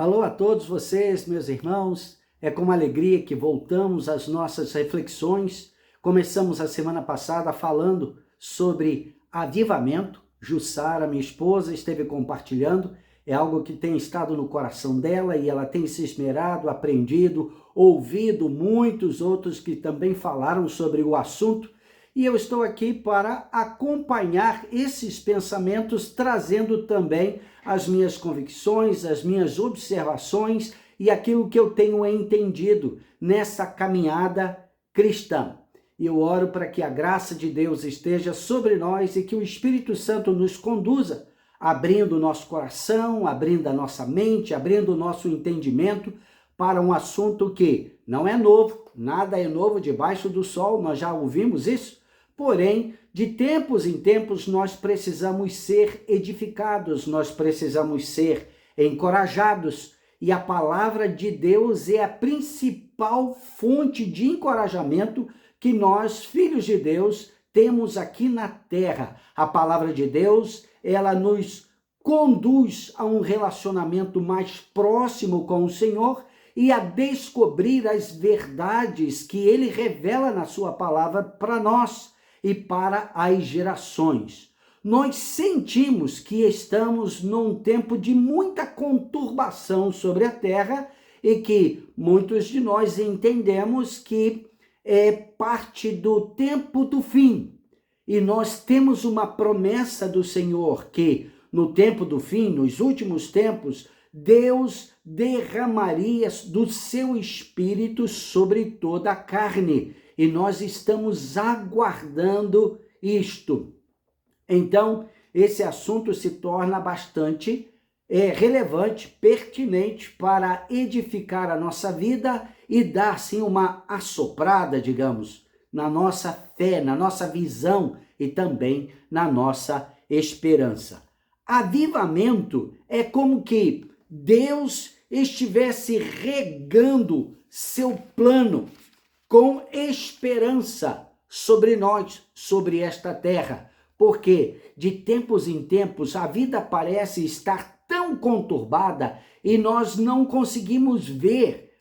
Alô a todos vocês, meus irmãos. É com alegria que voltamos às nossas reflexões. Começamos a semana passada falando sobre avivamento. Jussara, minha esposa, esteve compartilhando. É algo que tem estado no coração dela e ela tem se esmerado, aprendido, ouvido muitos outros que também falaram sobre o assunto. E eu estou aqui para acompanhar esses pensamentos, trazendo também as minhas convicções, as minhas observações e aquilo que eu tenho entendido nessa caminhada cristã. E eu oro para que a graça de Deus esteja sobre nós e que o Espírito Santo nos conduza, abrindo o nosso coração, abrindo a nossa mente, abrindo o nosso entendimento para um assunto que não é novo, nada é novo debaixo do sol, nós já ouvimos isso. Porém, de tempos em tempos, nós precisamos ser edificados, nós precisamos ser encorajados. E a palavra de Deus é a principal fonte de encorajamento que nós, filhos de Deus, temos aqui na terra. A palavra de Deus, ela nos conduz a um relacionamento mais próximo com o Senhor e a descobrir as verdades que Ele revela na sua palavra para nós e para as gerações. Nós sentimos que estamos num tempo de muita conturbação sobre a terra e que muitos de nós entendemos que é parte do tempo do fim. E nós temos uma promessa do Senhor que no tempo do fim, nos últimos tempos, Deus derramaria do seu Espírito sobre toda a carne. E nós estamos aguardando isto. Então, esse assunto se torna bastante relevante, pertinente para edificar a nossa vida e dar, sim, uma assoprada, digamos, na nossa fé, na nossa visão e também na nossa esperança. Avivamento é como que Deus estivesse regando seu plano com esperança sobre nós, sobre esta terra, porque de tempos em tempos a vida parece estar tão conturbada e nós não conseguimos ver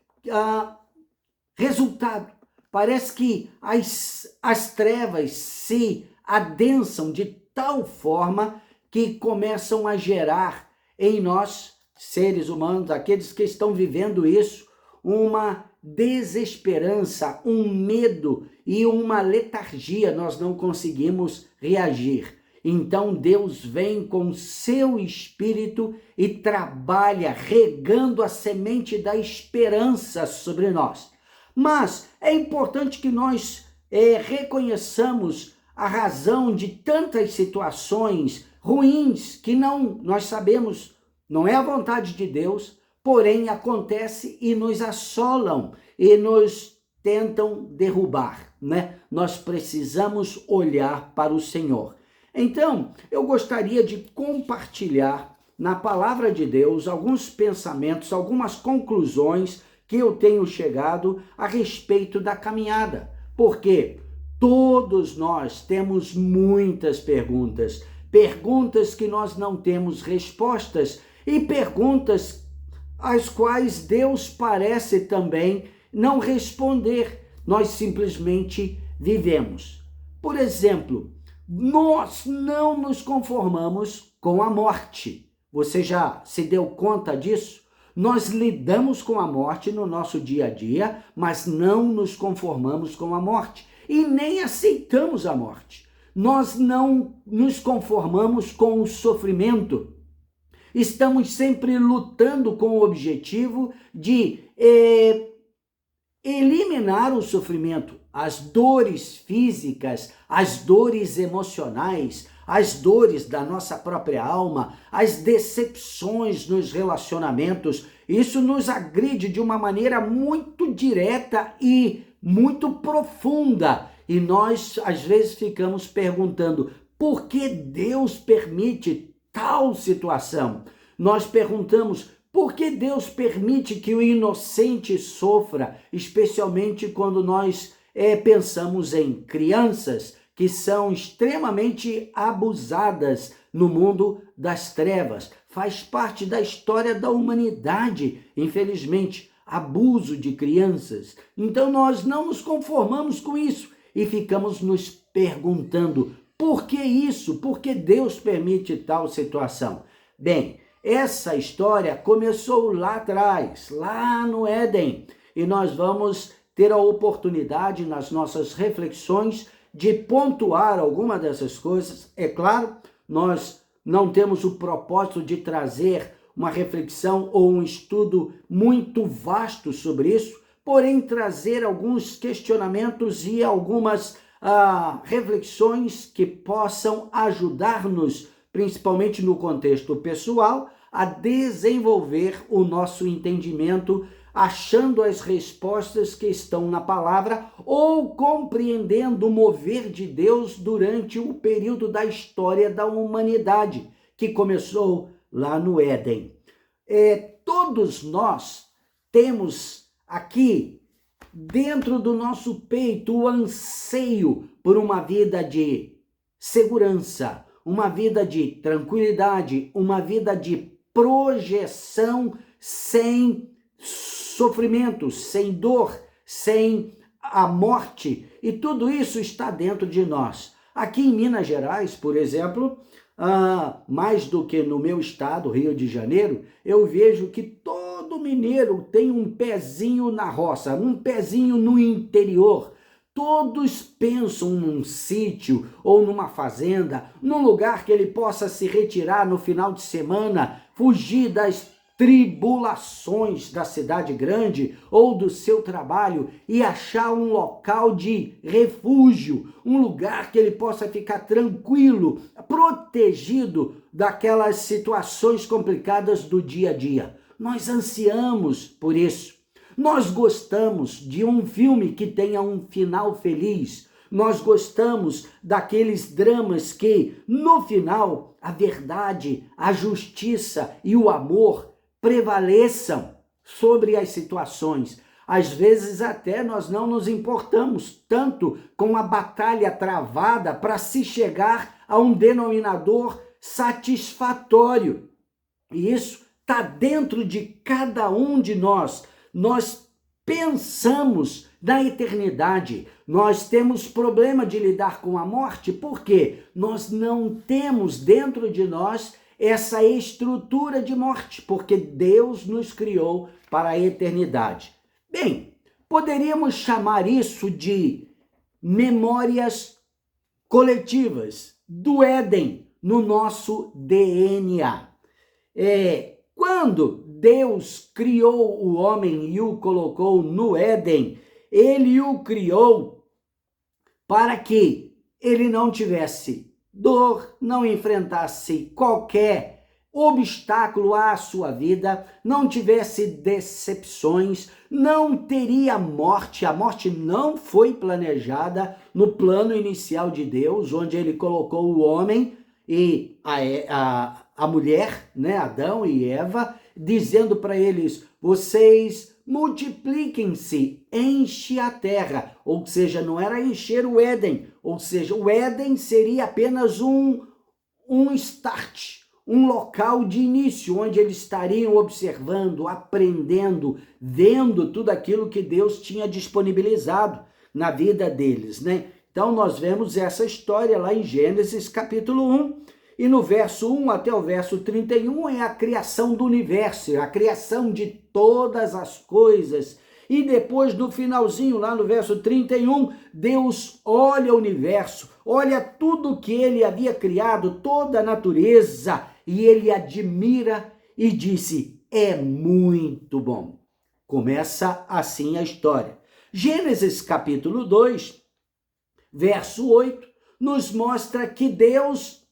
resultado. Parece que as trevas se adensam de tal forma que começam a gerar em nós, seres humanos, aqueles que estão vivendo isso, uma desesperança, um medo e uma letargia, nós não conseguimos reagir. Então Deus vem com seu Espírito e trabalha regando a semente da esperança sobre nós. Mas é importante que nós reconheçamos a razão de tantas situações ruins que nós sabemos, não é a vontade de Deus, porém acontece e nos assolam e nos tentam derrubar, né? Nós precisamos olhar para o Senhor. Então, eu gostaria de compartilhar na palavra de Deus alguns pensamentos, algumas conclusões que eu tenho chegado a respeito da caminhada. Porque todos nós temos muitas perguntas, perguntas que nós não temos respostas e perguntas às quais Deus parece também não responder. Nós simplesmente vivemos. Por exemplo, nós não nos conformamos com a morte. Você já se deu conta disso? Nós lidamos com a morte no nosso dia a dia, mas não nos conformamos com a morte e nem aceitamos a morte. Nós não nos conformamos com o sofrimento. Estamos sempre lutando com o objetivo de eliminar o sofrimento, as dores físicas, as dores emocionais, as dores da nossa própria alma, as decepções nos relacionamentos. Isso nos agride de uma maneira muito direta e muito profunda. E nós, às vezes, ficamos perguntando por que Deus permite tal situação. Nós perguntamos por que Deus permite que o inocente sofra, especialmente quando nós pensamos em crianças que são extremamente abusadas no mundo das trevas. faz parte da história da humanidade, infelizmente, abuso de crianças. Então nós não nos conformamos com isso e ficamos nos perguntando: por que isso? Por que Deus permite tal situação? Bem, essa história começou lá atrás, lá no Éden, e nós vamos ter a oportunidade nas nossas reflexões de pontuar alguma dessas coisas. É claro, nós não temos o propósito de trazer uma reflexão ou um estudo muito vasto sobre isso, porém trazer alguns questionamentos e algumas reflexões que possam ajudar-nos, principalmente no contexto pessoal, a desenvolver o nosso entendimento, achando as respostas que estão na palavra ou compreendendo o mover de Deus durante o período da história da humanidade, que começou lá no Éden. Todos nós temos aqui dentro do nosso peito o anseio por uma vida de segurança, uma vida de tranquilidade, uma vida de projeção sem sofrimento, sem dor, sem a morte, e tudo isso está dentro de nós. Aqui em Minas Gerais, por exemplo, mais do que no meu estado, Rio de Janeiro, eu vejo que todo mineiro tem um pezinho na roça, um pezinho no interior. Todos pensam num sítio ou numa fazenda, num lugar que ele possa se retirar no final de semana, fugir das tribulações da cidade grande ou do seu trabalho e achar um local de refúgio, um lugar que ele possa ficar tranquilo, protegido daquelas situações complicadas do dia a dia. Nós ansiamos por isso. Nós gostamos de um filme que tenha um final feliz. Nós gostamos daqueles dramas que, no final, a verdade, a justiça e o amor prevaleçam sobre as situações. Às vezes até nós não nos importamos tanto com a batalha travada para se chegar a um denominador satisfatório. E isso está dentro de cada um de nós. Nós pensamos na eternidade. Nós temos problema de lidar com a morte porque nós não temos dentro de nós essa estrutura de morte, porque Deus nos criou para a eternidade. Bem, poderíamos chamar isso de memórias coletivas do Éden no nosso DNA. Quando Deus criou o homem e o colocou no Éden, ele o criou para que ele não tivesse dor, não enfrentasse qualquer obstáculo à sua vida, não tivesse decepções, não teria morte. A morte não foi planejada no plano inicial de Deus, onde ele colocou o homem e a mulher, né, Adão e Eva, dizendo para eles: vocês multipliquem-se, enche a terra. Ou seja, não era encher o Éden, ou seja, o Éden seria apenas um start, um local de início, onde eles estariam observando, aprendendo, vendo tudo aquilo que Deus tinha disponibilizado na vida deles, né? Então nós vemos essa história lá em Gênesis capítulo 1, e no verso 1 até o verso 31 é a criação do universo, a criação de todas as coisas. E depois, no finalzinho, lá no verso 31, Deus olha o universo, olha tudo que ele havia criado, toda a natureza, e ele admira e disse: é muito bom. Começa assim a história. Gênesis capítulo 2, verso 8, nos mostra que Deus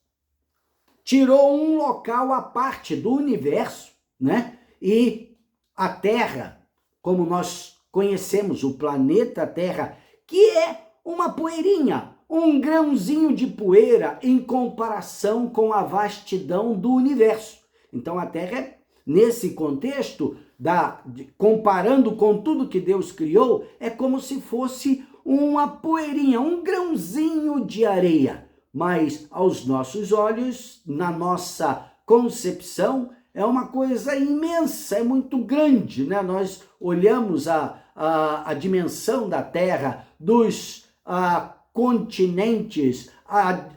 tirou um local à parte do universo, né? E a Terra, como nós conhecemos, o planeta Terra, que é uma poeirinha, um grãozinho de poeira em comparação com a vastidão do universo. Então a Terra, nesse contexto, comparando com tudo que Deus criou, é como se fosse uma poeirinha, um grãozinho de areia. Mas aos nossos olhos, na nossa concepção é uma coisa imensa, é muito grande, né? Nós olhamos a dimensão da Terra, dos continentes, a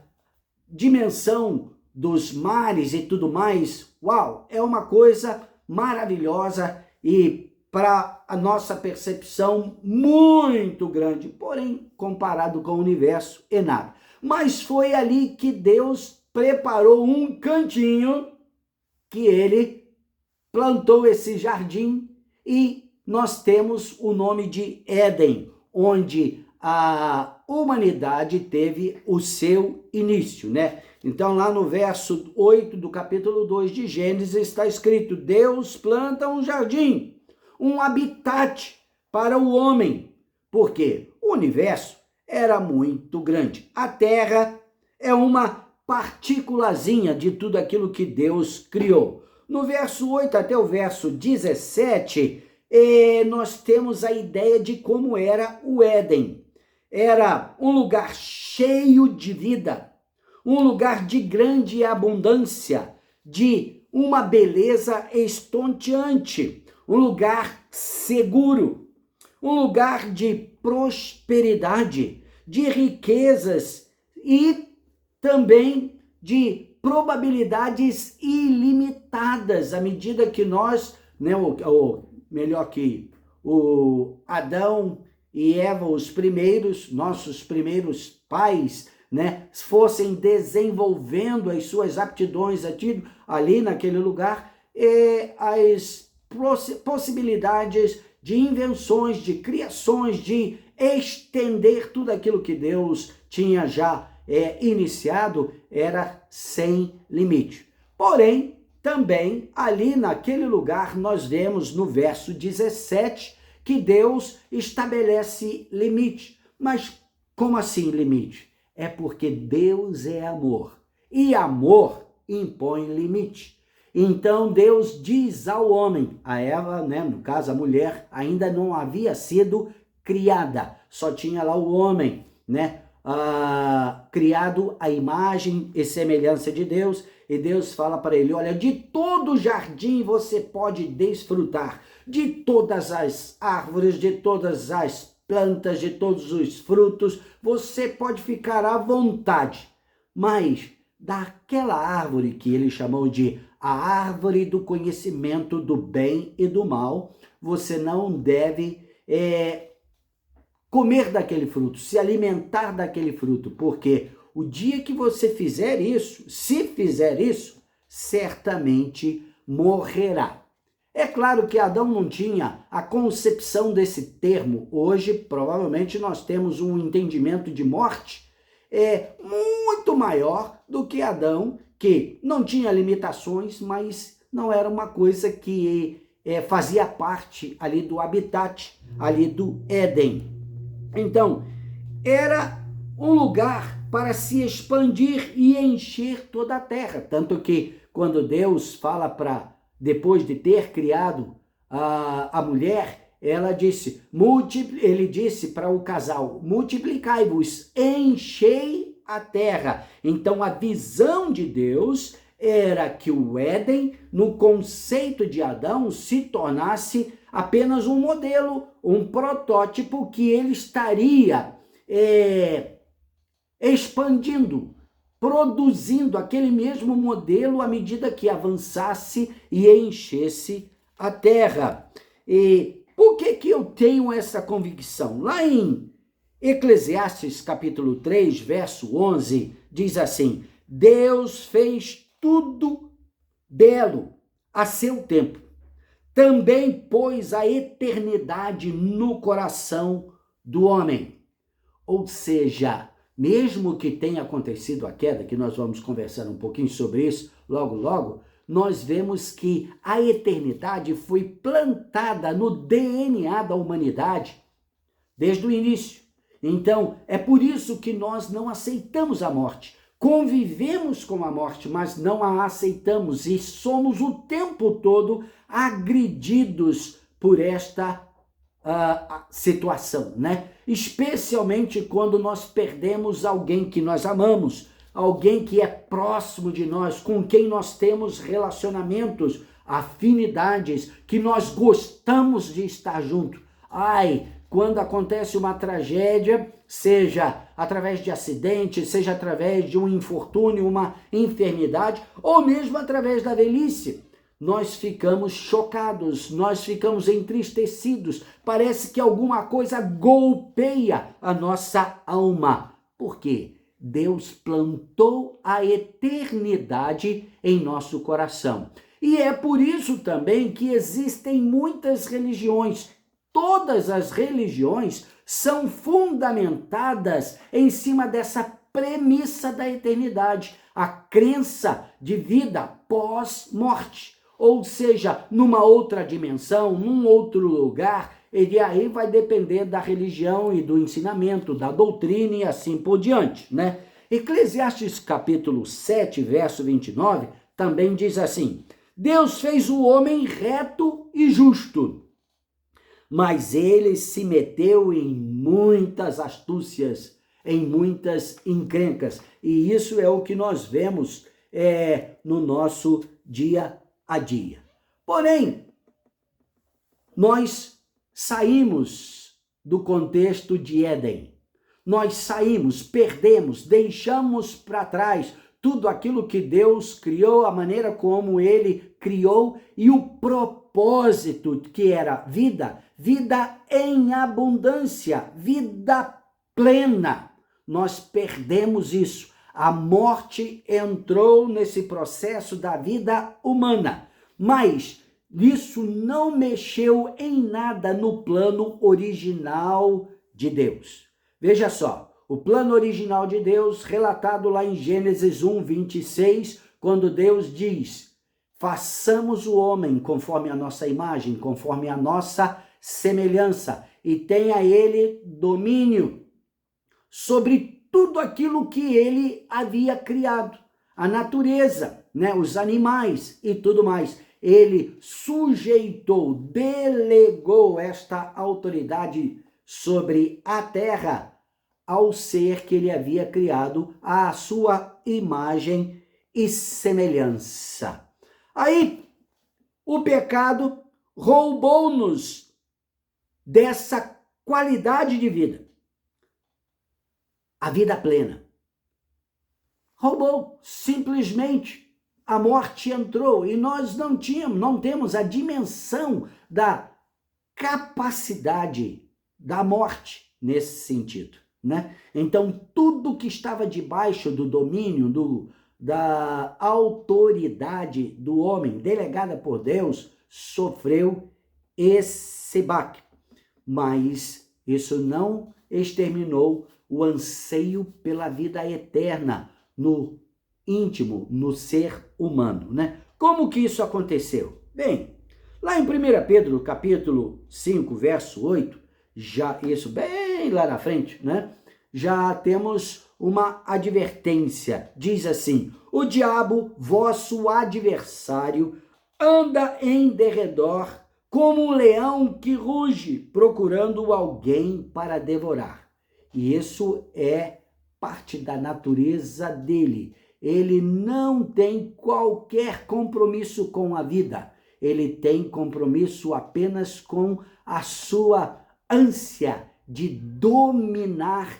dimensão dos mares e tudo mais. Uau, é uma coisa maravilhosa e para a nossa percepção muito grande, porém comparado com o universo é nada. Mas foi ali que Deus preparou um cantinho que ele plantou esse jardim e nós temos o nome de Éden, onde a humanidade teve o seu início, né? Então lá no verso 8 do capítulo 2 de Gênesis está escrito: Deus planta um jardim, um habitat para o homem, porque o universo era muito grande. A Terra é uma partículazinha de tudo aquilo que Deus criou. No verso 8 até o verso 17, nós temos a ideia de como era o Éden. Era um lugar cheio de vida, um lugar de grande abundância, de uma beleza estonteante, um lugar seguro, um lugar de prosperidade, de riquezas e também de probabilidades ilimitadas à medida que nós, né, melhor que o Adão e Eva, os primeiros, nossos primeiros pais, né, fossem desenvolvendo as suas aptidões ali naquele lugar, as possibilidades de invenções, de criações, de estender tudo aquilo que Deus tinha já iniciado, era sem limite. Porém, também ali naquele lugar nós vemos no verso 17 que Deus estabelece limite. Mas como assim limite? É porque Deus é amor e amor impõe limite. Então Deus diz ao homem, a Eva, né, no caso a mulher, ainda não havia sido criada, só tinha lá o homem, né, criado à imagem e semelhança de Deus, e Deus fala para ele: olha, de todo o jardim você pode desfrutar, de todas as árvores, de todas as plantas, de todos os frutos, você pode ficar à vontade, mas daquela árvore que ele chamou de a árvore do conhecimento do bem e do mal, você não deve comer daquele fruto, se alimentar daquele fruto, porque o dia que você fizer isso, se fizer isso, certamente morrerá. É claro que Adão não tinha a concepção desse termo. Hoje, provavelmente, nós temos um entendimento de morte muito maior do que Adão, que não tinha limitações, mas não era uma coisa que fazia parte ali do habitat, ali do Éden. Então, era um lugar para se expandir e encher toda a terra. Tanto que quando Deus fala depois de ter criado a mulher, ele disse para o casal: multiplicai-vos, enchei a terra. Então a visão de Deus era que o Éden, no conceito de Adão, se tornasse apenas um modelo, um protótipo que ele estaria expandindo, produzindo aquele mesmo modelo à medida que avançasse e enchesse a terra. E por que eu tenho essa convicção? Lá em Eclesiastes capítulo 3, verso 11, diz assim: Deus fez tudo belo a seu tempo. Também pôs a eternidade no coração do homem. Ou seja, mesmo que tenha acontecido a queda, que nós vamos conversar um pouquinho sobre isso logo, nós vemos que a eternidade foi plantada no DNA da humanidade desde o início. Então, é por isso que nós não aceitamos a morte. Convivemos com a morte, mas não a aceitamos e somos o tempo todo agredidos por esta situação, né? Especialmente quando nós perdemos alguém que nós amamos, alguém que é próximo de nós, com quem nós temos relacionamentos, afinidades, que nós gostamos de estar junto. Ai, quando acontece uma tragédia, seja através de acidente, seja através de um infortúnio, uma enfermidade, ou mesmo através da velhice, nós ficamos chocados, nós ficamos entristecidos, parece que alguma coisa golpeia a nossa alma. Por quê? Deus plantou a eternidade em nosso coração. E é por isso também que existem muitas religiões. Todas as religiões são fundamentadas em cima dessa premissa da eternidade, a crença de vida pós-morte, ou seja, numa outra dimensão, num outro lugar, e aí vai depender da religião e do ensinamento, da doutrina e assim por diante, né? Eclesiastes capítulo 7, verso 29, também diz assim: Deus fez o homem reto e justo, mas ele se meteu em muitas astúcias, em muitas encrencas. E isso é o que nós vemos no nosso dia a dia. Porém, nós saímos do contexto de Éden. Nós saímos, perdemos, deixamos para trás tudo aquilo que Deus criou, a maneira como ele criou e o propósito que era vida, vida em abundância, vida plena. Nós perdemos isso. A morte entrou nesse processo da vida humana, mas isso não mexeu em nada no plano original de Deus. Veja só, o plano original de Deus, relatado lá em Gênesis 1, 26, quando Deus diz: façamos o homem conforme a nossa imagem, conforme a nossa semelhança, e tenha ele domínio sobre tudo aquilo que ele havia criado, a natureza, né, os animais e tudo mais. Ele sujeitou, delegou esta autoridade sobre a terra ao ser que ele havia criado à sua imagem e semelhança. Aí, o pecado roubou-nos dessa qualidade de vida, a vida plena. Roubou, simplesmente. A morte entrou e nós não temos a dimensão da capacidade da morte nesse sentido, né? Então, tudo que estava debaixo do domínio, da autoridade do homem, delegada por Deus, sofreu esse baque. Mas isso não exterminou o anseio pela vida eterna no íntimo, no ser humano, né? Como que isso aconteceu? Bem, lá em 1 Pedro, capítulo 5, verso 8, já isso bem lá na frente, né? Já temos uma advertência. Diz assim: o diabo, vosso adversário, anda em derredor como um leão que ruge, procurando alguém para devorar. E isso é parte da natureza dele. Ele não tem qualquer compromisso com a vida. Ele tem compromisso apenas com a sua ânsia de dominar,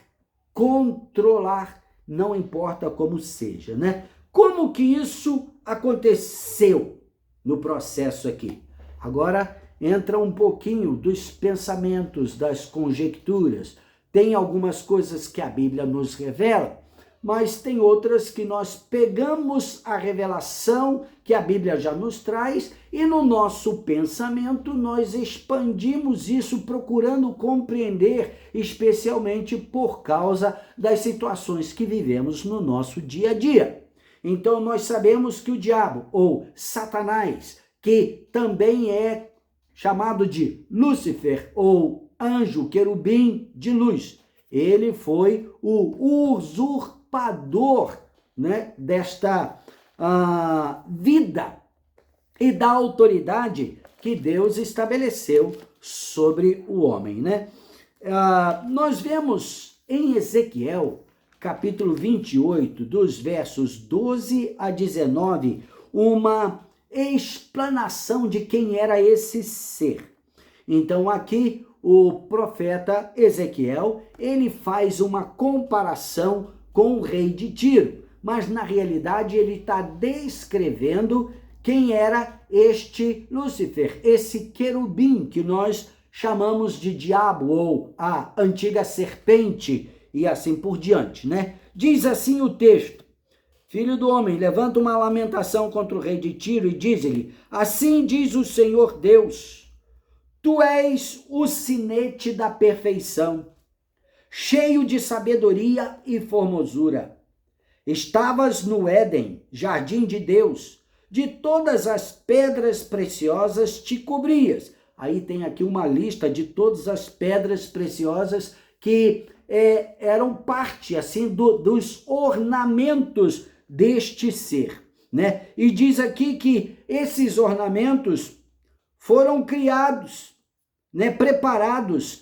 controlar, não importa como seja, né? Como que isso aconteceu no processo aqui? Agora entra um pouquinho dos pensamentos, das conjecturas. Tem algumas coisas que a Bíblia nos revela, mas tem outras que nós pegamos a revelação que a Bíblia já nos traz e no nosso pensamento nós expandimos isso procurando compreender, especialmente por causa das situações que vivemos no nosso dia a dia. Então nós sabemos que o diabo, ou Satanás, que também é chamado de Lúcifer, ou anjo, querubim de luz, ele foi o usurpador, né, desta vida e da autoridade que Deus estabeleceu sobre o homem, né? Nós vemos em Ezequiel, capítulo 28, dos versos 12 a 19, uma explanação de quem era esse ser. Então aqui o profeta Ezequiel, ele faz uma comparação com o rei de Tiro, mas na realidade ele está descrevendo quem era este Lúcifer, esse querubim que nós chamamos de diabo ou a antiga serpente e assim por diante, né? Diz assim o texto: Filho do homem, levanta uma lamentação contra o rei de Tiro e diz-lhe: assim diz o Senhor Deus, tu és o sinete da perfeição, cheio de sabedoria e formosura. Estavas no Éden, jardim de Deus, de todas as pedras preciosas te cobrias. Aí tem aqui uma lista de todas as pedras preciosas que eram parte assim dos ornamentos deste ser, né? E diz aqui que esses ornamentos foram criados, né? Preparados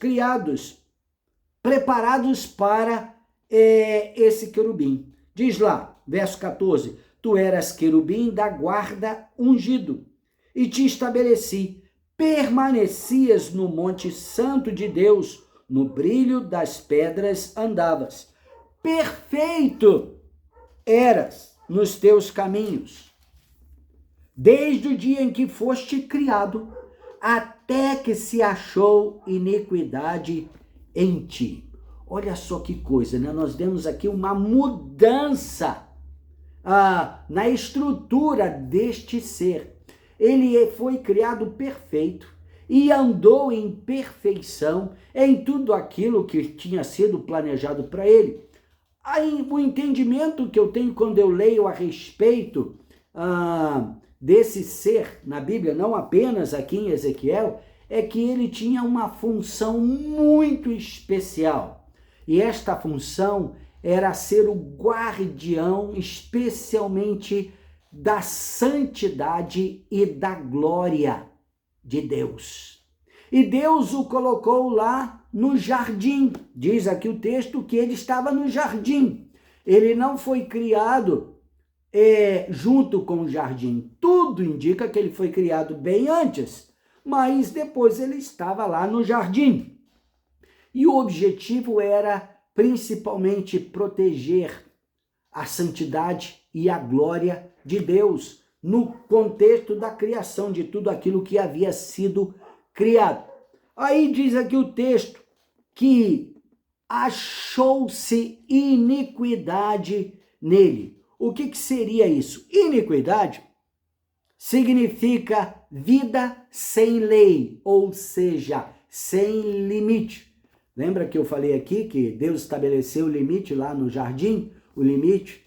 para esse querubim. Diz lá, verso 14, tu eras querubim da guarda ungido, e te estabeleci, permanecias no monte santo de Deus, no brilho das pedras andavas. Perfeito eras nos teus caminhos, desde o dia em que foste criado, até que se achou iniquidade em ti. Olha só que coisa, né? Nós vemos aqui uma mudança na estrutura deste ser. Ele foi criado perfeito e andou em perfeição em tudo aquilo que tinha sido planejado para ele. Aí, o entendimento que eu tenho quando eu leio a respeito desse ser na Bíblia, não apenas aqui em Ezequiel, é que ele tinha uma função muito especial. E esta função era ser o guardião, especialmente da santidade e da glória de Deus. E Deus o colocou lá no jardim. Diz aqui o texto que ele estava no jardim. Ele não foi criado junto com o jardim. Tudo indica que ele foi criado bem antes, mas depois ele estava lá no jardim. E o objetivo era principalmente proteger a santidade e a glória de Deus no contexto da criação de tudo aquilo que havia sido criado. Aí diz aqui o texto que achou-se iniquidade nele. O que seria isso? Iniquidade significa vida sem lei, ou seja, sem limite. Lembra que eu falei aqui que Deus estabeleceu o limite lá no jardim? O limite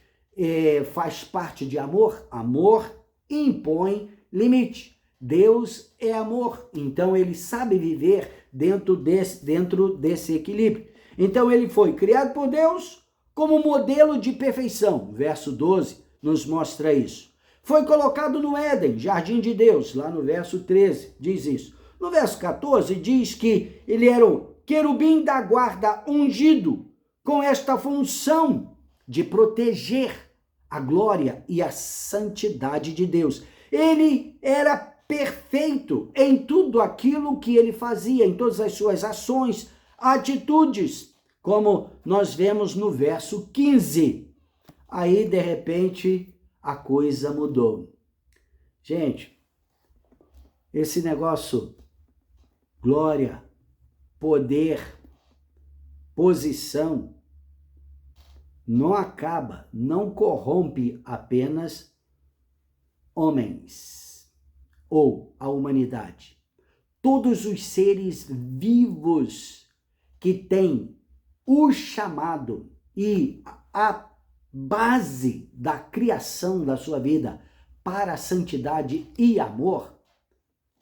faz parte de amor. Amor impõe limite. Deus é amor, então ele sabe viver dentro desse equilíbrio. Então ele foi criado por Deus como modelo de perfeição. Verso 12 nos mostra isso. Foi colocado no Éden, jardim de Deus, lá no verso 13 diz isso. No verso 14 diz que ele era o querubim da guarda ungido, com esta função de proteger a glória e a santidade de Deus. Ele era perfeito em tudo aquilo que ele fazia, em todas as suas ações, atitudes, como nós vemos no verso 15. Aí, de repente, a coisa mudou. Gente, esse negócio, glória, poder, posição, não acaba, não corrompe apenas homens ou a humanidade. Todos os seres vivos que têm o chamado e a base da criação da sua vida para a santidade e amor,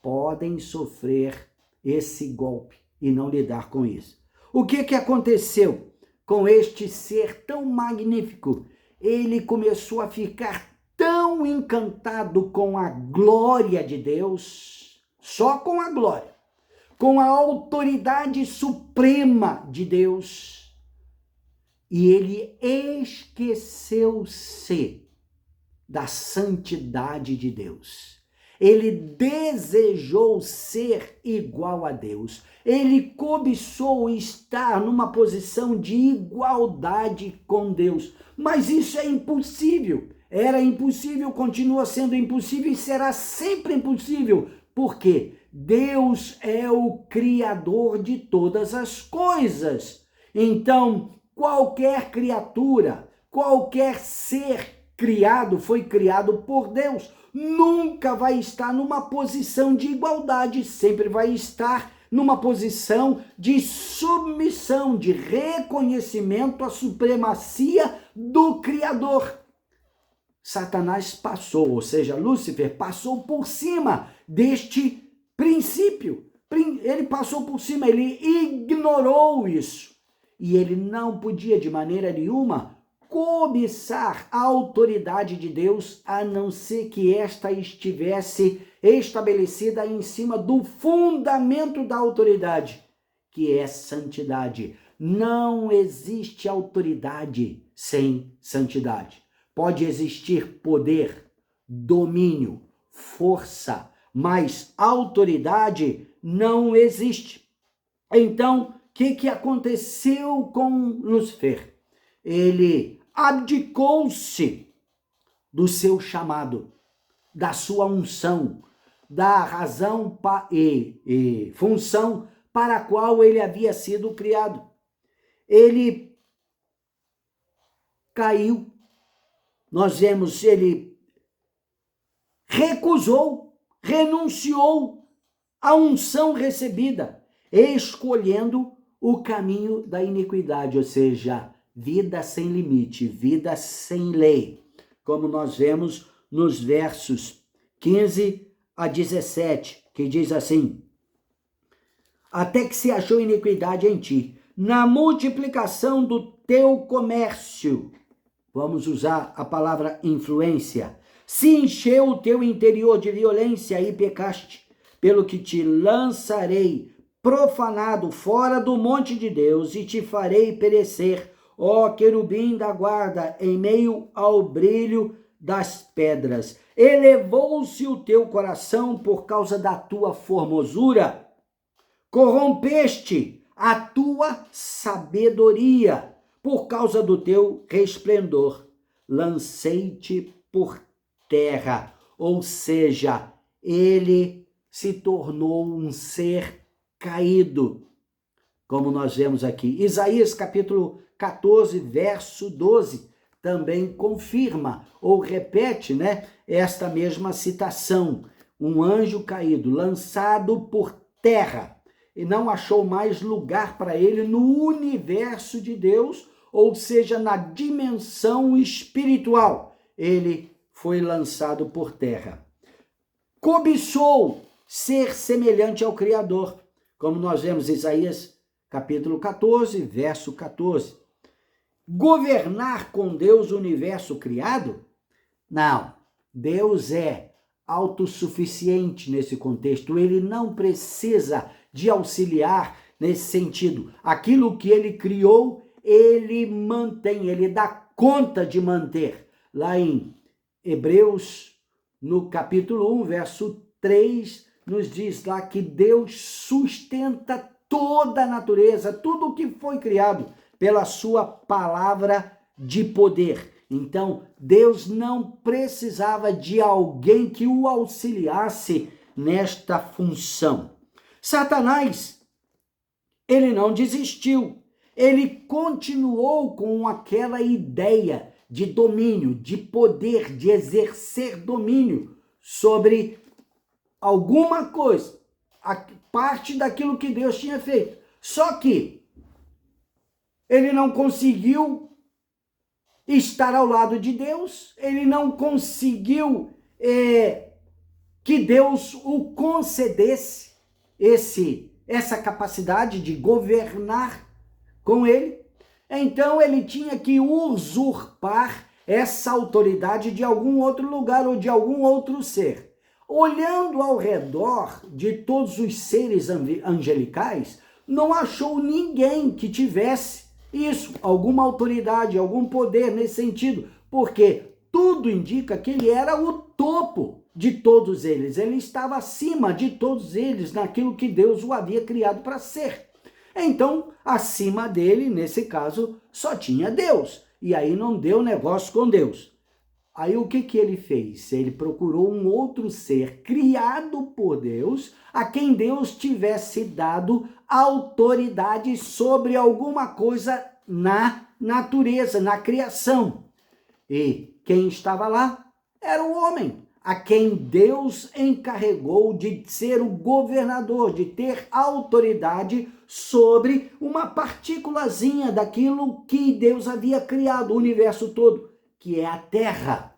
podem sofrer esse golpe e não lidar com isso. O que aconteceu com este ser tão magnífico? Ele começou a ficar tão encantado com a glória de Deus, só com a glória, com a autoridade suprema de Deus, e ele esqueceu-se da santidade de Deus. Ele desejou ser igual a Deus. Ele cobiçou estar numa posição de igualdade com Deus. Mas isso é impossível. Era impossível, continua sendo impossível e será sempre impossível. Por quê? Deus é o Criador de todas as coisas. Então, qualquer criatura, qualquer ser criado, foi criado por Deus. Nunca vai estar numa posição de igualdade, sempre vai estar numa posição de submissão, de reconhecimento à supremacia do Criador. Satanás passou, ou seja, Lúcifer passou por cima deste princípio. Ele passou por cima, ele ignorou isso. E ele não podia de maneira nenhuma cobiçar a autoridade de Deus, a não ser que esta estivesse estabelecida em cima do fundamento da autoridade, que é santidade. Não existe autoridade sem santidade. Pode existir poder, domínio, força, mas autoridade não existe. Então, o que aconteceu com Lúcifer? Ele abdicou-se do seu chamado, da sua unção, da razão e função para a qual ele havia sido criado. Ele caiu. Nós vemos, ele recusou, renunciou à unção recebida, escolhendo o caminho da iniquidade, ou seja, vida sem limite, vida sem lei, como nós vemos nos versos 15 a 17, que diz assim: até que se achou iniquidade em ti, na multiplicação do teu comércio, vamos usar a palavra influência, se encheu o teu interior de violência e pecaste, pelo que te lançarei profanado fora do monte de Deus e te farei perecer, ó querubim da guarda, em meio ao brilho das pedras. Elevou-se o teu coração por causa da tua formosura, corrompeste a tua sabedoria por causa do teu resplendor. Lancei-te por terra, ou seja, ele se tornou um ser caído, como nós vemos aqui. Isaías capítulo 14, verso 12, também confirma ou repete, esta mesma citação. Um anjo caído, lançado por terra, e não achou mais lugar para ele no universo de Deus, ou seja, na dimensão espiritual. Ele foi lançado por terra. Cobiçou ser semelhante ao Criador, como nós vemos em Isaías capítulo 14, verso 14. Governar com Deus o universo criado? Não, Deus é autossuficiente nesse contexto, ele não precisa de auxiliar nesse sentido. Aquilo que ele criou, ele mantém, ele dá conta de manter. Lá em Hebreus, no capítulo 1, verso 3, nos diz lá que Deus sustenta toda a natureza, tudo o que foi criado pela sua palavra de poder. Então, Deus não precisava de alguém que o auxiliasse nesta função. Satanás, ele não desistiu, ele continuou com aquela ideia de domínio, de poder, de exercer domínio sobre alguma coisa, a parte daquilo que Deus tinha feito. Só que ele não conseguiu estar ao lado de Deus, ele não conseguiu que Deus o concedesse essa capacidade de governar com ele. Então ele tinha que usurpar essa autoridade de algum outro lugar ou de algum outro ser. Olhando ao redor de todos os seres angelicais, não achou ninguém que tivesse Isso, alguma autoridade, algum poder nesse sentido, porque tudo indica que ele era o topo de todos eles, ele estava acima de todos eles naquilo que Deus o havia criado para ser. Então, acima dele, nesse caso, só tinha Deus, e aí não deu negócio com Deus. Aí o que ele fez? Ele procurou um outro ser criado por Deus, a quem Deus tivesse dado autoridade sobre alguma coisa na natureza, na criação. E quem estava lá era o homem, a quem Deus encarregou de ser o governador, de ter autoridade sobre uma partículazinha daquilo que Deus havia criado, o universo todo, que é a Terra.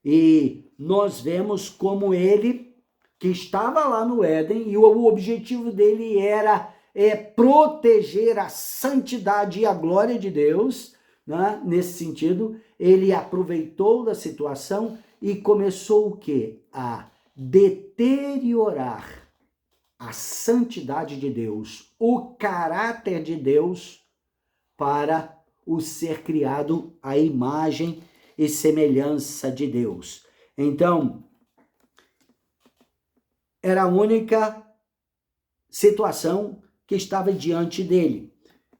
E nós vemos como ele, que estava lá no Éden, e o objetivo dele era proteger a santidade e a glória de Deus, né? Nesse sentido, ele aproveitou da situação e começou o quê? A deteriorar a santidade de Deus, o caráter de Deus, para o ser criado à imagem e semelhança de Deus. Então, era a única situação que estava diante dele.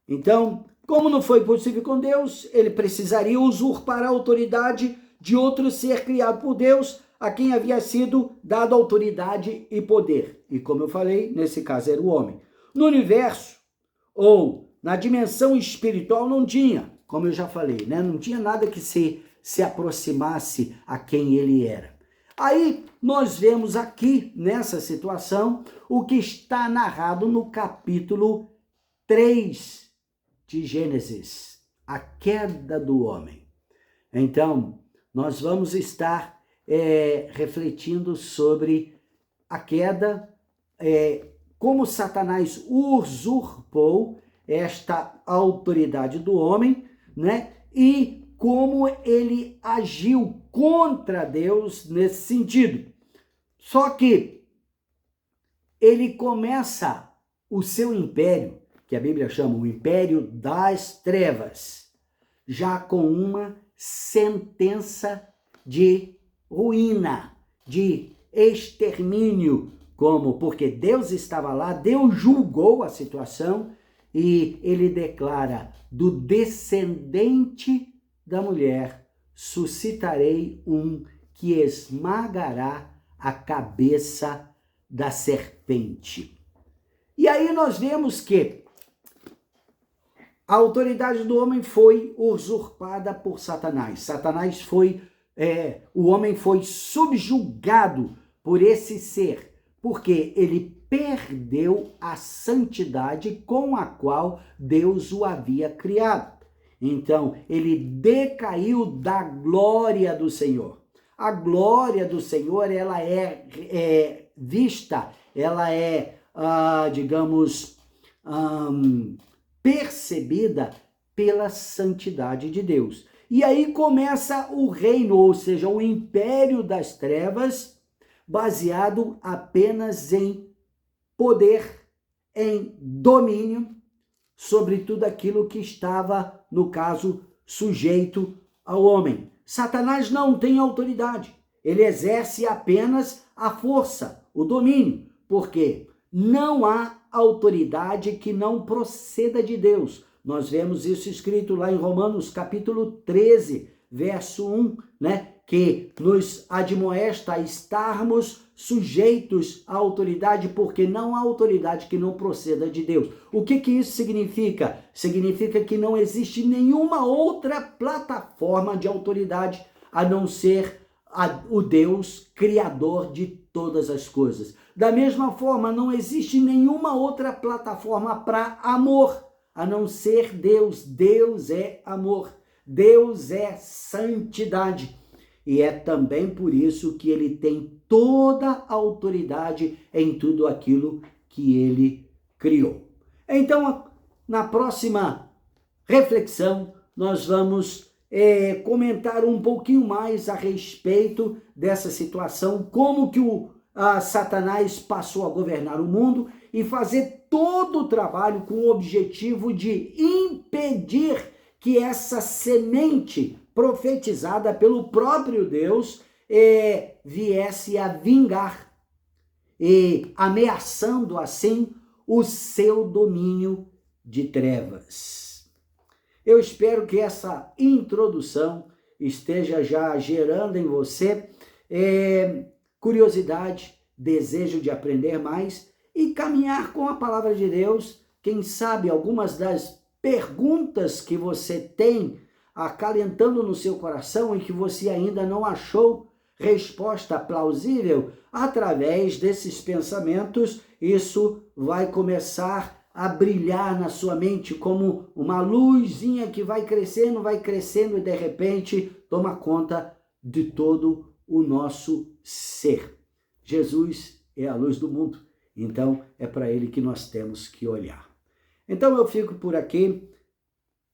Então, como não foi possível com Deus, ele precisaria usurpar a autoridade de outro ser criado por Deus, a quem havia sido dado autoridade e poder. E como eu falei, nesse caso era o homem. No universo, ou na dimensão espiritual, não tinha, como eu já falei, né? Não tinha nada que se aproximasse a quem ele era. Aí nós vemos aqui, nessa situação, o que está narrado no capítulo 3 de Gênesis, a queda do homem. Então, nós vamos estar refletindo sobre a queda, como Satanás usurpou esta autoridade do homem, né? E como ele agiu contra Deus nesse sentido. Só que ele começa o seu império, que a Bíblia chama o império das trevas, já com uma sentença de ruína, de extermínio, porque Deus estava lá, Deus julgou a situação e ele declara: do descendente da mulher suscitarei um que esmagará a cabeça da serpente. E aí nós vemos que a autoridade do homem foi usurpada por Satanás. Satanás foi, o homem foi subjugado por esse ser, porque ele perdeu a santidade com a qual Deus o havia criado. Então, ele decaiu da glória do Senhor. A glória do Senhor, ela é vista, ela é, percebida pela santidade de Deus. E aí começa o reino, ou seja, o império das trevas, baseado apenas em poder, em domínio sobre tudo aquilo que estava, no caso, sujeito ao homem. Satanás não tem autoridade, ele exerce apenas a força, o domínio, porque não há autoridade que não proceda de Deus. Nós vemos isso escrito lá em Romanos capítulo 13, verso 1, né? Que nos admoesta a estarmos sujeitos à autoridade, porque não há autoridade que não proceda de Deus. O que isso significa? Significa que não existe nenhuma outra plataforma de autoridade a não ser o Deus criador de todas as coisas. Da mesma forma, não existe nenhuma outra plataforma para amor a não ser Deus. Deus é amor. Deus é santidade. E é também por isso que ele tem toda a autoridade em tudo aquilo que ele criou. Então, na próxima reflexão, nós vamos comentar um pouquinho mais a respeito dessa situação, como que Satanás passou a governar o mundo e fazer todo o trabalho com o objetivo de impedir que essa semente profetizada pelo próprio Deus viesse a vingar, e ameaçando assim o seu domínio de trevas. Eu espero que essa introdução esteja já gerando em você curiosidade, desejo de aprender mais e caminhar com a palavra de Deus. Quem sabe algumas das perguntas que você tem acalentando no seu coração e que você ainda não achou resposta plausível, através desses pensamentos, isso vai começar a brilhar na sua mente como uma luzinha que vai crescendo e de repente toma conta de todo o nosso ser. Jesus é a luz do mundo, então é para ele que nós temos que olhar. Então eu fico por aqui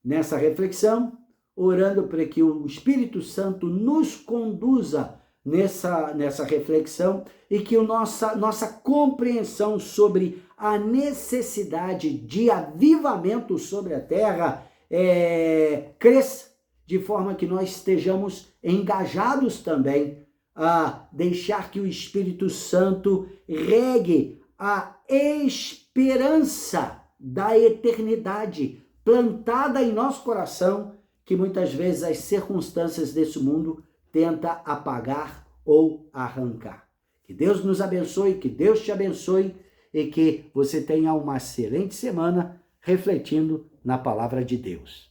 nessa reflexão, orando para que o Espírito Santo nos conduza nessa reflexão e que nossa compreensão sobre a necessidade de avivamento sobre a terra cresça, de forma que nós estejamos engajados também a deixar que o Espírito Santo regue a esperança da eternidade plantada em nosso coração, que muitas vezes as circunstâncias desse mundo tenta apagar ou arrancar. Que Deus nos abençoe, que Deus te abençoe e que você tenha uma excelente semana refletindo na palavra de Deus.